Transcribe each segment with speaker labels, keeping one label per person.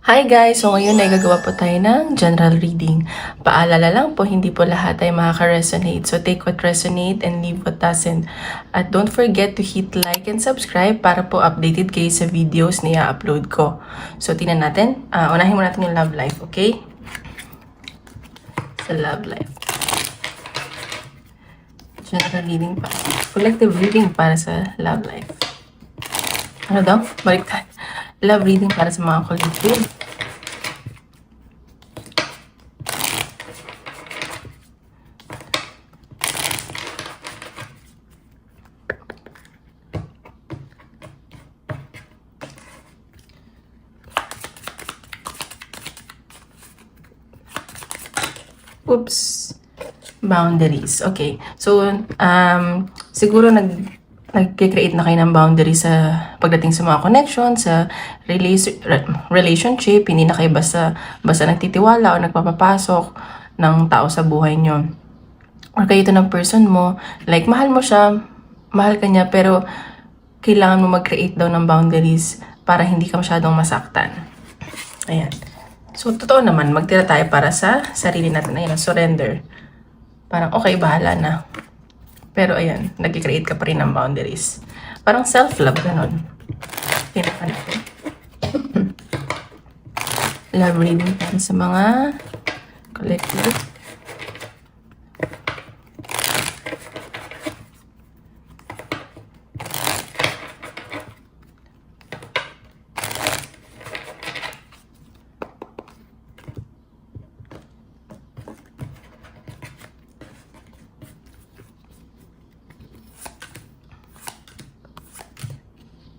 Speaker 1: Hi guys! So ngayon ay gagawa po tayo ng general reading. Paalala lang po, hindi po lahat ay makaka-resonate. So take what resonate and leave what doesn't. At don't forget to hit like and subscribe para po updated kayo sa videos na i-upload ko. So tingnan natin. Unahin mo natin yung love life, okay? Sa love life. General reading pa. Collective reading para sa love life. Ano daw? Baliktad. Love reading para sa mga collective. Oops. Boundaries. Okay. So, siguro nag-create na kayo ng boundaries sa pagdating sa mga connection, sa relationship. Hindi na kayo basta nagtitiwala o nagpapapasok ng tao sa buhay nyo. Or kayo ito ng person mo, like mahal mo siya, mahal ka niya, pero kailangan mo mag-create daw ng boundaries para hindi ka masyadong masaktan. Ayan. So, totoo naman, magtira tayo para sa sarili natin. Ayan, surrender. Parang okay, bahala na. Pero ayan, nag-create ka pa rin ng boundaries. Parang self-love, ganun. Tingnan natin. Love reading para sa mga collective.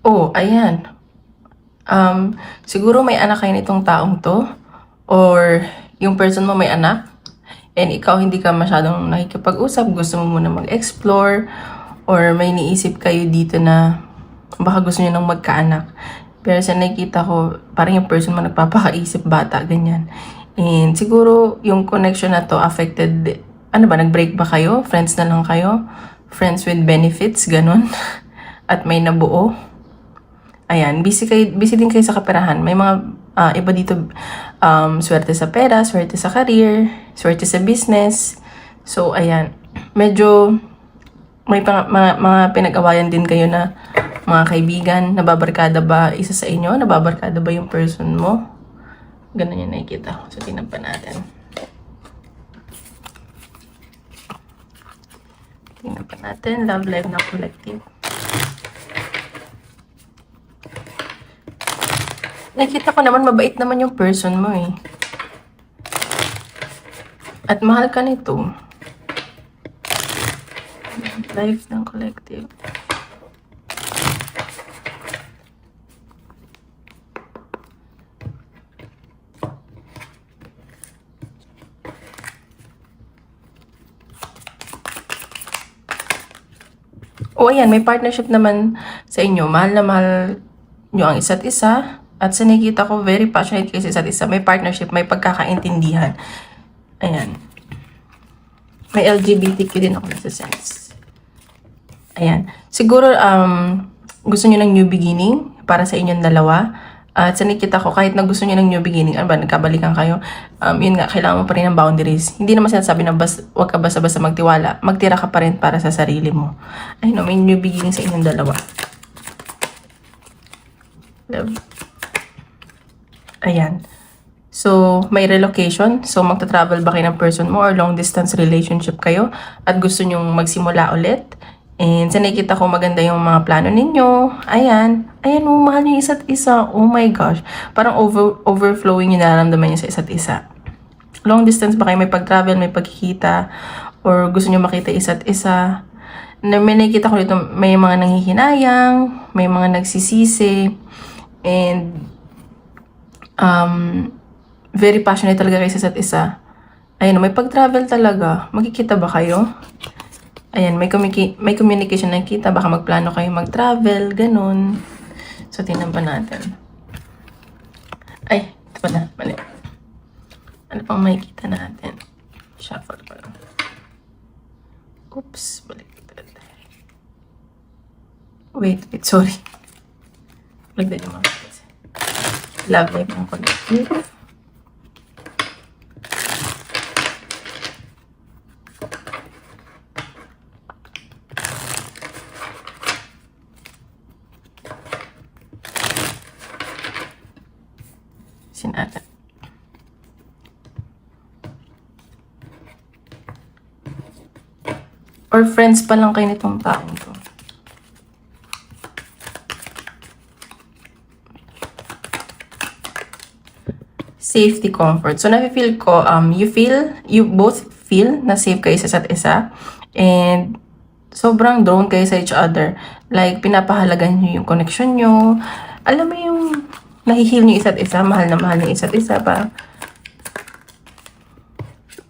Speaker 1: Oh, ayan. Siguro may anak kayo nitong taong to. Or yung person mo may anak. And ikaw hindi ka masyadong nakikipag-usap. Gusto mo muna mag-explore. Or may niisip kayo dito na baka gusto nyo nang magkaanak. Pero sa nakikita ko, parang yung person mo nagpapakaisip bata, ganyan. And siguro yung connection na to affected, ano ba, nag-break ba kayo? Friends na lang kayo? Friends with benefits, ganun. At may nabuo. Ayan, busy din kayo sa kaperahan. May mga iba dito, swerte sa pera, swerte sa career, swerte sa business. So, ayan, medyo may mga pinag-awayan din kayo na mga kaibigan. Nababarkada ba isa sa inyo? Nababarkada ba yung person mo? Ganun yung nakikita ko. So, tingnan pa natin. Tingnan pa natin. Love life na collective. Nakita ko naman, mabait naman yung person mo eh. At mahal ka nito. Life ng collective. O ayan, may partnership naman sa inyo. Mahal na mahal nyo ang isa't isa. At sa nakikita ko, very passionate kayo sa isa't isa. May partnership, may pagkakaintindihan. Ayan. May LGBTQ din ako nasa sense. Ayan. Siguro, gusto nyo ng new beginning para sa inyong dalawa. At sa nakikita ko, kahit na gusto nyo ng new beginning, ano ba, nagkabalikan kayo, yun nga, kailangan mo pa rin ng boundaries. Hindi naman sinasabi na huwag ka basta-basta magtiwala. Magtira ka pa rin para sa sarili mo. Ayun, may new beginning sa inyong dalawa. Love. Ayan. So, may relocation. So, magta-travel ba kayo ng person mo or long distance relationship kayo at gusto nyong magsimula ulit? And sa nakikita ko, maganda yung mga plano ninyo. Ayan. Ayan, mahal nyo isa't isa. Oh my gosh. Parang overflowing yung nararamdaman nyo sa isa't isa. Long distance ba kayo? May pag-travel, may pagkikita, or gusto nyo makita isa't isa? May nakikita ko dito, may mga nanghihinayang, may mga nagsisisi, and very passionate talaga kayo sa isa't isa. Ayun, may pag-travel talaga. Magkikita ba kayo? Ayan, may communication na kita. Baka magplano kayo mag-travel, ganun. So, tingnan pa natin. Ay, ito pala, mali. Ano pang makikita natin? Shuffle pa lang. Oops, balik. Wait, sorry. Balik din yung mga Love life ng collective. Sinata. Or friends pa lang kayo nitong taong to. Safety, comfort. So, nafe-feel ko, you both feel na safe kayo sa isa't isa. And, sobrang drawn kayo sa each other. Like, pinapahalagan nyo yung connection nyo. Alam mo yung nahihil nyo isa't isa, mahal na mahal nyo isa't isa pa.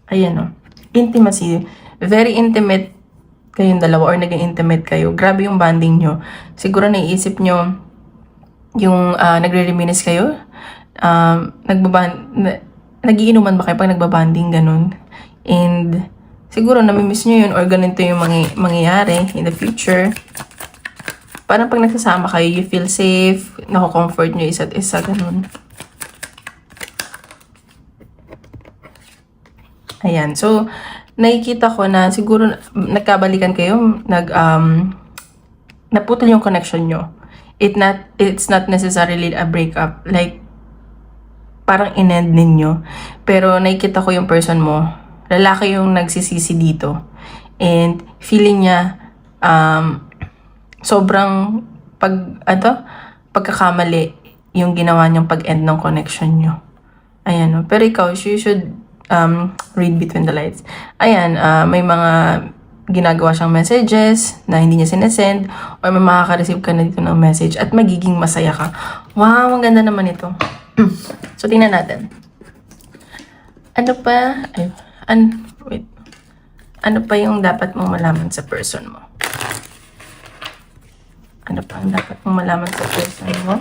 Speaker 1: Ayan o. Intimacy. Very intimate kayong dalawa or naging intimate kayo. Grabe yung bonding nyo. Siguro naiisip nyo yung nagre-reminisce kayo. Nagiinuman ba kayo pag nagbabanding ganun? And siguro namimiss nyo yun or ganito yung mangyayari in the future. Parang pag nagsasama kayo, you feel safe, nako-comfort nyo isa't isa, ganun. Ayan. So, nakikita ko na siguro nagkabalikan kayo, naputol yung connection nyo. It's not necessarily a breakup. Like, parang in-end ninyo. Pero nakikita ko yung person mo, lalaki yung nagsisisi dito. And feeling niya, sobrang pagkakamali yung ginawa niyang pag-end ng connection nyo. Ayan, no? Pero ikaw, you should read between the lines. Ayan, may mga ginagawa siyang messages na hindi niya sinesend or may makaka-receive ka na dito ng message at magiging masaya ka. Wow, ang ganda naman ito. So, tingnan natin. Ano pa? Wait. Ano pa yung dapat mong malaman sa person mo? Ano pa ang dapat mong malaman sa person mo?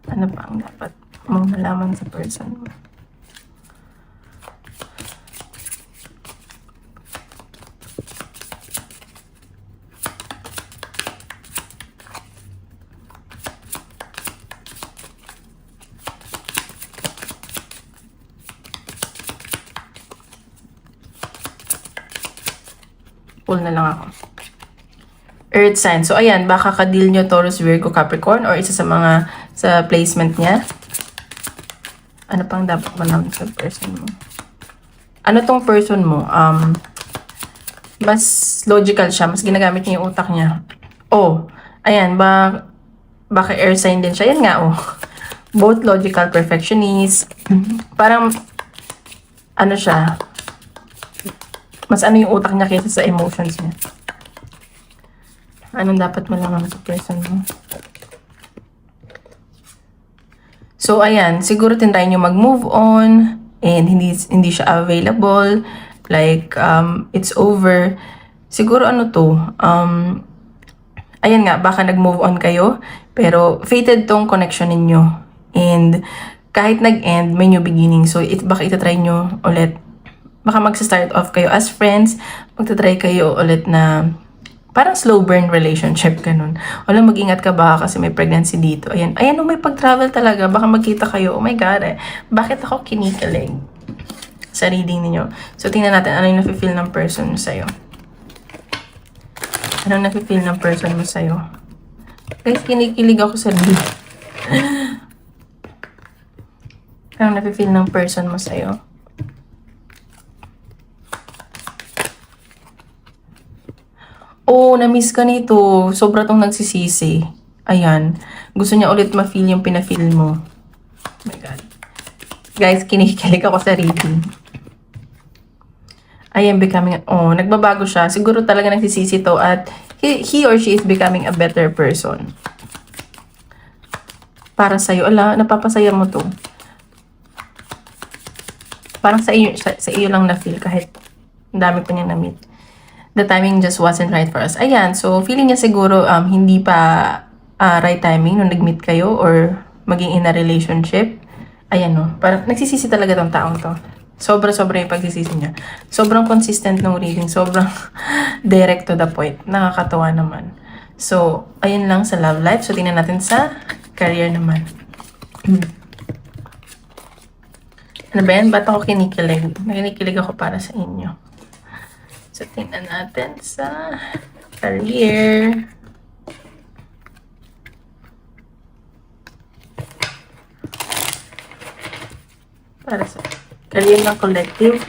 Speaker 1: Ano pa ang dapat mong malaman sa person mo? Pull na lang ako. Earth sign. So, ayan, baka ka-deal nyo Taurus, Virgo, Capricorn or isa sa mga sa placement niya. Ano pang dapat malaman sa person mo? Ano tong person mo? Mas logical siya. Mas ginagamit niya yung utak niya. Oh, ayan, baka air sign din siya. Yan nga, oh. Both logical, perfectionist. Parang, ano siya, mas ano yung utak niya kaysa sa emotions niya. Anong dapat malaman sa person mo? So, ayan. Siguro tinry nyo mag-move on and hindi siya available. Like, it's over. Siguro ano to? Ayan nga, baka nag-move on kayo. Pero, fated tong connection ninyo. And, kahit nag-end, may new beginning. So, baka itatry nyo ulit. Baka mag-start off kayo as friends. Magtatry kayo ulit na parang slow burn relationship, ganun. Wala, mag-ingat ka baka kasi may pregnancy dito. Ayan, ayan, may pag-travel talaga. Baka magkita kayo. Oh my God, bakit ako kinikilig sa reading niyo? So, tingnan natin ano yung nafe-feel ng person mo sa'yo. Ano nafe-feel ng person mo sa'yo? Guys, kinikilig ako sa reading. Ano nafe-feel ng person mo sa'yo? Oh, na-miss ka nito. Sobra tong nagsisisi. Ayan. Gusto niya ulit ma-feel yung pina-feel mo. Oh my God. Guys, kinikilig ako sa reading. I am becoming... Oh, nagbabago siya. Siguro talaga nagsisisi to at he or she is becoming a better person. Para sa'yo. Ala, napapasaya mo to. Parang sa iyo lang na-feel kahit ang dami pa niya na-meet. The timing just wasn't right for us. Ayan, so feeling niya siguro hindi pa right timing nung nag-meet kayo or maging in a relationship. Ayan, no, parang nagsisisi talaga tong taong to. Sobra-sobra yung pagsisisi niya. Sobrang consistent ng reading. Sobrang direct to the point. Nakakatawa naman. So, ayun lang sa love life. So, tingnan natin sa career naman. Ano ba yan? Ba't ako kinikilig? Kinikilig ako para sa inyo. So, tingnan natin sa career. Para sa career ng collective.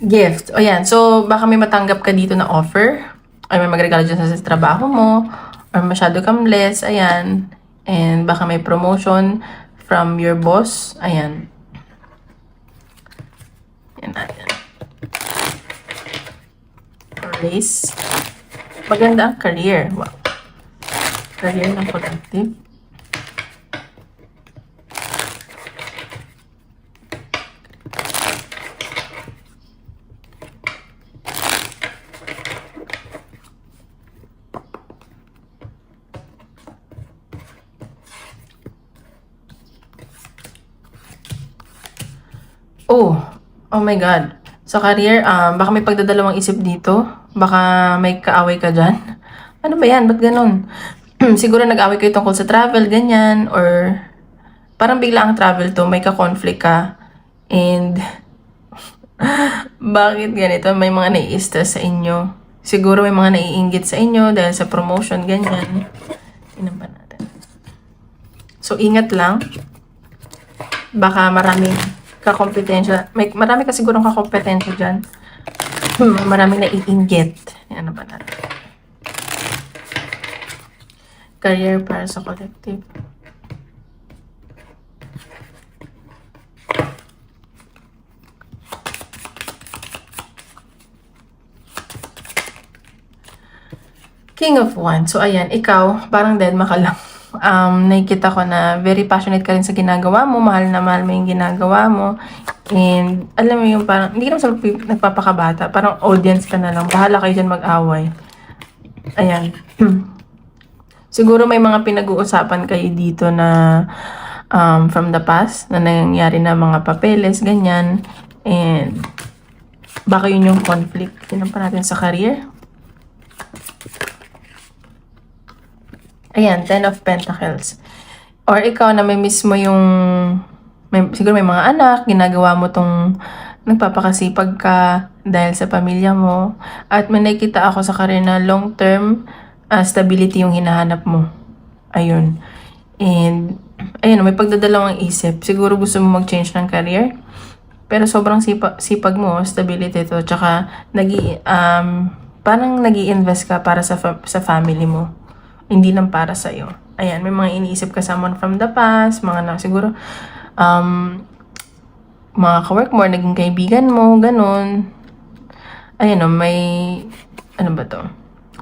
Speaker 1: Gift. O yan. So, baka may matanggap ka dito na offer. Ay, may magregalo dyan sa trabaho mo. Or masyado kang blessed. Ayan. And baka may promotion from your boss. Ayan. Yan natin. Race. Maganda ang career. Wow. Career ng collective. Oh my God. Sa career, baka may pagdadalawang isip dito. Baka may kaaway ka dyan. Ano ba yan? Ba't ganun? Siguro nag-away kayo tungkol sa travel, ganyan. Or parang bigla ang travel to, may ka-conflict ka. And bakit ganito? May mga nai-stress sa inyo. Siguro may mga naiinggit sa inyo dahil sa promotion, ganyan. Tingnan pa natin. So, ingat lang. Baka maraming kakompetensya. Marami ka sigurong kakompetensya dyan. Marami naiinggit. Ano ba natin? Career para sa collective. King of Wands. So, ayan. Ikaw, parang dead ka lang. Nakikita ko na very passionate ka rin sa ginagawa mo, mahal na mahal mo yung ginagawa mo, and alam mo yung parang, hindi ka naman sa nagpapakabata, parang audience ka na lang, bahala kayo dyan mag-away. Ayan. Siguro may mga pinag-uusapan kayo dito na from the past, na nangyayari na mga papeles, ganyan, and baka yun yung conflict. Tingnan pa natin sa career. Ayan, 10 of Pentacles. Or ikaw na may mismo yung, siguro may mga anak, ginagawa mo tong nagpapakasipag ka dahil sa pamilya mo. At may nakikita ako sa career na long-term stability yung hinahanap mo. Ayun. And, ayun, may pagdadalawang isip. Siguro gusto mo mag-change ng career. Pero sobrang sipag mo, stability to. Tsaka, parang nag-i-invest ka para sa family mo. Hindi lang para sa'yo. Ayan, may mga iniisip ka someone from the past, mga na siguro, mga ka-work mo, naging kaibigan mo, ganun. Ayan may, ano ba to?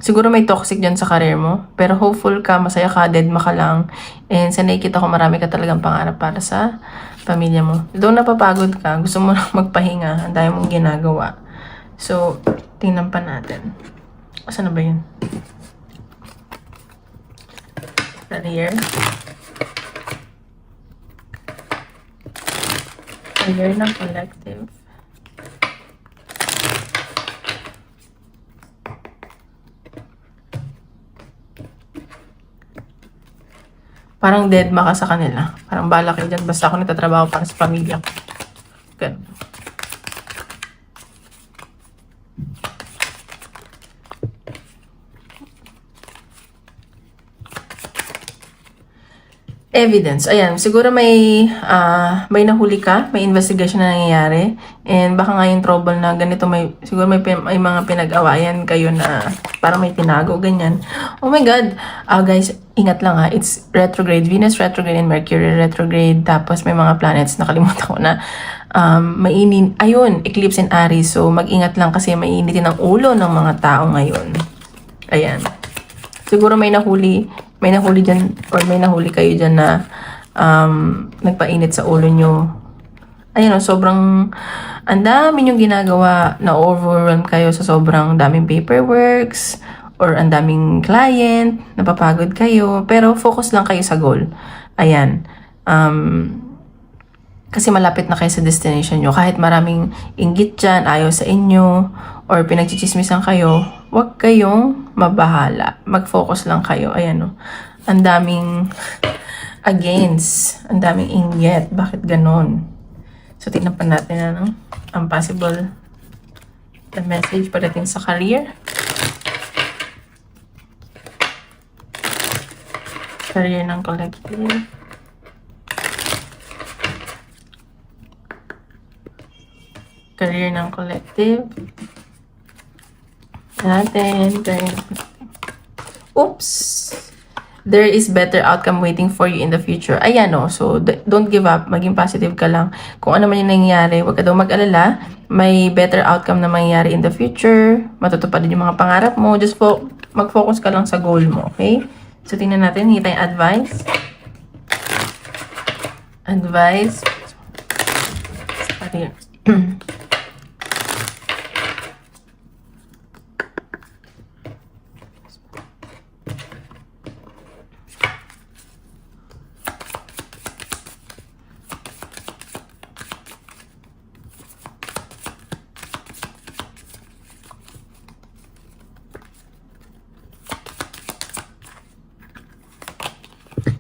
Speaker 1: Siguro may toxic dyan sa career mo, pero hopeful ka, masaya ka, deadma ka lang. And sa nakikita ko, marami ka talagang pangarap para sa pamilya mo. Doon napapagod ka, gusto mo lang magpahinga, ang dami mong ginagawa. So, tingnan pa natin. Saan na ba yun? Career. Career ng collective. Parang deadma ka sa kanila. Parang bala kayo dyan. Basta ako nagtatrabaho para sa pamilya ko. Ganun. Evidence. Ayan, siguro may nahuli ka, may investigation na nangyayari, and baka nga yung trouble na ganito, siguro may mga pinag-awayan kayo na parang may tinago, ganyan. Oh my God! Guys, ingat lang ha. It's retrograde. Venus retrograde and Mercury retrograde. Tapos may mga planets, nakalimutan ko na, mainin. Ayun, eclipse in Aries. So, mag-ingat lang kasi mainitin ang ulo ng mga tao ngayon. Ayan. Siguro may nahuli may nahuli dyan or may nahuli kayo dyan na nagpainit sa ulo nyo. Ayun o, sobrang ang dami yung ginagawa, na overwhelm kayo sa sobrang daming paperworks or ang daming client, napapagod kayo, pero focus lang kayo sa goal. Ayan. Kasi malapit na kayo sa destination nyo. Kahit maraming inggit dyan, ayaw sa inyo, or pinagchichismisan kayo, huwag kayong mabahala. Mag-focus lang kayo. Ayan o. Ang daming against. Ang daming inggit. Bakit ganon? So, tignan pa natin ang possible the message pagdating sa career. Career ng collective. Career ng collective. Natin. Oops! There is better outcome waiting for you in the future. Ayan o. So, don't give up. Maging positive ka lang. Kung ano man yung nangyayari, huwag ka daw mag-alala. May better outcome na mangyayari in the future. Matutupad din yung mga pangarap mo. Just mag-focus ka lang sa goal mo. Okay? So, tingnan natin. Hingi tayong advice. Advice. Sorry.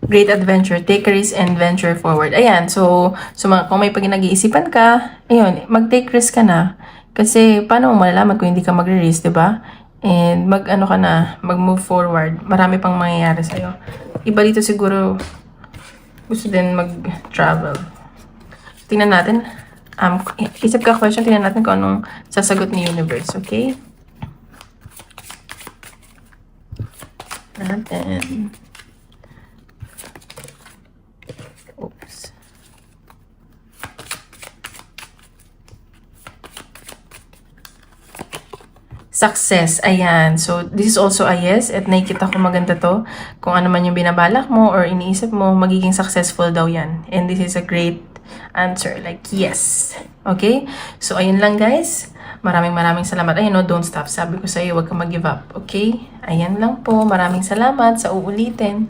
Speaker 1: Great adventure. Take a risk and venture forward. Ayan. So kung may nag-iisipan ka, ayun, mag-take risk ka na. Kasi, paano mo malalaman kung hindi ka magre-risk, diba? And mag-move forward. Marami pang mangyayari sa'yo. Iba dito siguro, gusto din mag-travel. Tingnan natin. Isip ka question, tingnan natin kung anong sasagot ni universe, okay? Natin. Oops. Success. Ayan. So, this is also a yes. At nakikita ko maganda to. Kung ano man yung binabalak mo or iniisip mo, magiging successful daw yan. And this is a great answer. Like, yes. Okay? So, ayun lang guys. Maraming salamat. Ayun, no, don't stop. Sabi ko sa iyo, huwag kang mag-give up. Okay? Ayan lang po. Maraming salamat sa uulitin.